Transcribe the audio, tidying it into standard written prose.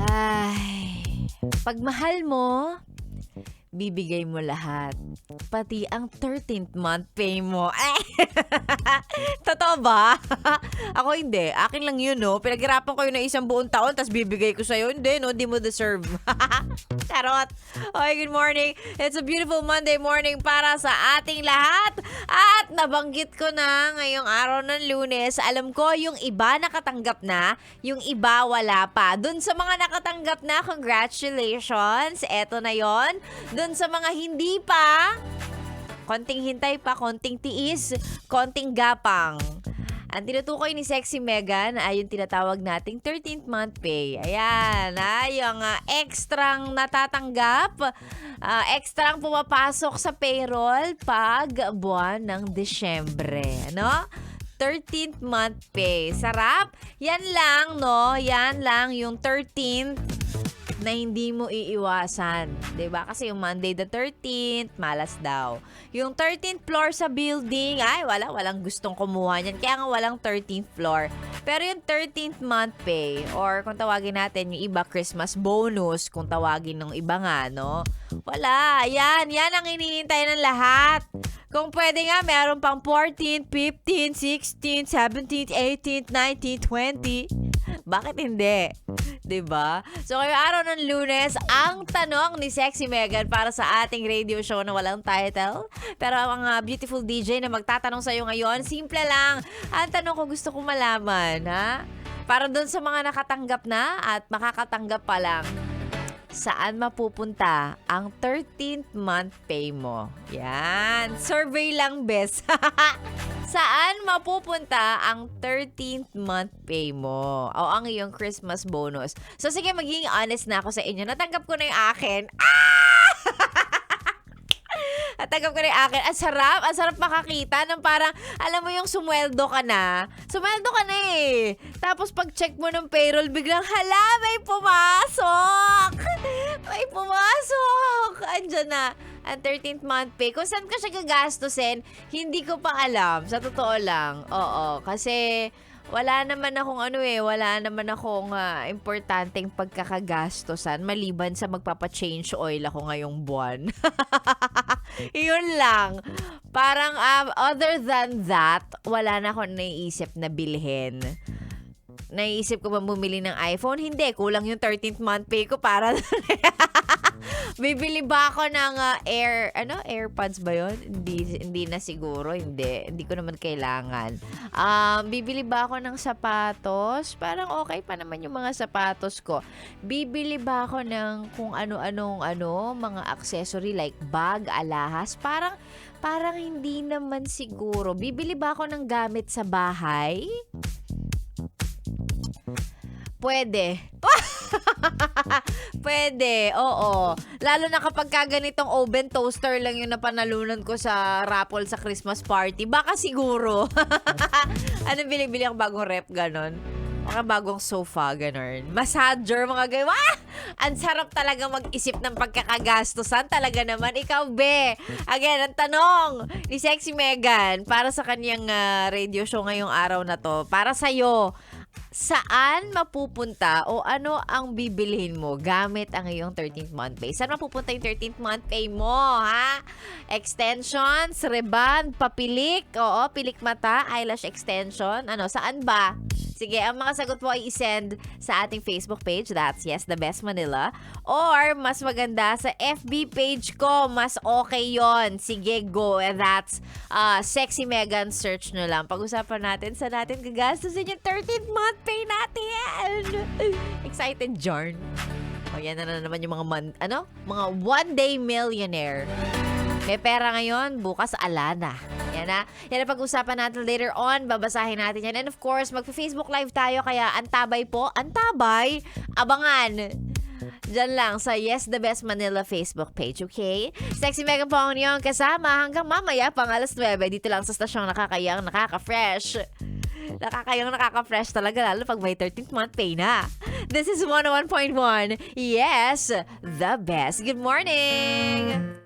Ay, pag mahal mo, bibigay mo lahat. Pati ang 13th month pay mo. Ay! Totoo ba? Ako hindi. Akin lang yun, no? Pinaghirapan ko yun na isang buong taon, tapos bibigay ko sa'yo. Hindi, no? Di mo deserve. Charot. Okay, good morning. It's a beautiful Monday morning para sa ating lahat. At nabanggit ko na ngayong araw ng Lunes, alam ko yung iba nakatanggap na, yung iba wala pa. Dun sa mga nakatanggap na, congratulations. Eto na yon. Dun sa mga hindi pa, konting hintay pa, konting tiis, konting gapang. Ang tinutukoy ni Sexy Megan ay yung tinatawag nating 13th month pay. Ayan, yung ekstrang natatanggap, ekstrang pumapasok sa payroll pag buwan ng Desyembre. Ano? 13th month pay. Sarap? Yan lang, no? Yan lang yung 13th na hindi mo iiwasan. 'Di ba? Kasi yung Monday the 13th, malas daw. Yung 13th floor sa building, ay walang gustong kumuha niyan. Kaya nga walang 13th floor. Pero yung 13th month pay, or kung tawagin natin yung iba, Christmas bonus, kung tawagin ng iba nga, no? Wala. Yan ang hinihintay ng lahat. Kung pwede nga, meron pang 14th, 15th, 16th, 17th, 18th, 19th, 20th. Bakit hindi? 'Di ba? So, ngayong araw ng Lunes, ang tanong ni Sexy Megan para sa ating radio show na walang title. Pero ang beautiful DJ na magtatanong sa iyo ngayon, simple lang. Ang tanong ko, gusto ko malaman, ha? Para doon sa mga nakatanggap na at makakatanggap pa lang, saan mapupunta ang 13th month pay mo? Yan. Survey lang, bes. Saan mapupunta ang 13th month pay mo? O ang iyong Christmas bonus? So sige, magiging honest na ako sa inyo. Natanggap ko na yung akin. Natanggap ko na yung akin. Ang sarap makakita ng parang, alam mo yung sumweldo ka na. Sumweldo ka na eh. Tapos pag check mo ng payroll, biglang, hala, may pumasok. May pumasok. Andyan na ang 13th month pay. Kung saan ka siya gagastusin, hindi ko pa alam. Sa totoo lang. Oo. Kasi wala naman akong importanteng pagkakagastusan maliban sa magpapa-change oil ako ngayong buwan. Yun lang. Parang other than that, wala na akong naiisip na bilhin. Naisip ko ba bumili ng iPhone? Hindi. Kulang yung 13th month pay ko para bibili ba ako ng AirPods ba yun? Hindi na siguro. Hindi ko naman kailangan. Bibili ba ako ng sapatos? Parang okay pa naman yung mga sapatos ko. Bibili ba ako ng kung ano-anong mga accessory like bag, alahas? Parang hindi naman siguro. Bibili ba ako ng gamit sa bahay? Pwede. Pwede, oo. Lalo na kapag ganitong oven toaster lang yung napanalunan ko sa raffle sa Christmas party. Baka siguro. Bili ako bagong rep, ganon. Mga bagong sofa, ganon. Massager, mga ganon. Ang sarap talaga mag-isip ng pagkakagastusan. Talaga naman. Ikaw, be. Again, ang tanong ni Sexy Megan para sa kanyang radio show ngayong araw na to. Para sa'yo, saan mapupunta o ano ang bibilhin mo gamit ang iyong 13th month pay? Saan mapupunta yung 13th month pay mo, ha? Extensions, reband, papilik, pilik mata, eyelash extension, saan ba? Sige, ang mga sagot mo ay i-send sa ating Facebook page. That's Yes, The Best Manila. Or, mas maganda, sa FB page ko. Mas okay yon. Sige, go. That's Sexy Megan. Search nyo lang. Pag-usapan natin, saan natin gagastusin yung 13th month pay natin. Excited, Jarn. O, yan na naman yung mga one-day millionaire. May pera ngayon, bukas alana. Yan na pag-usapan natin later on. Babasahin natin yan. And of course, magpa-Facebook Live tayo. Kaya antabay po. Antabay. Abangan. Diyan lang sa Yes, The Best Manila Facebook page. Okay? Sexy Megan po ang inyong kasama hanggang mamaya pang alas 9. Dito lang sa stasyong nakakayang, nakaka-fresh. Nakaka-fresh talaga lalo pag may 13th month pay na. This is 101.1. Yes, The Best. Good morning!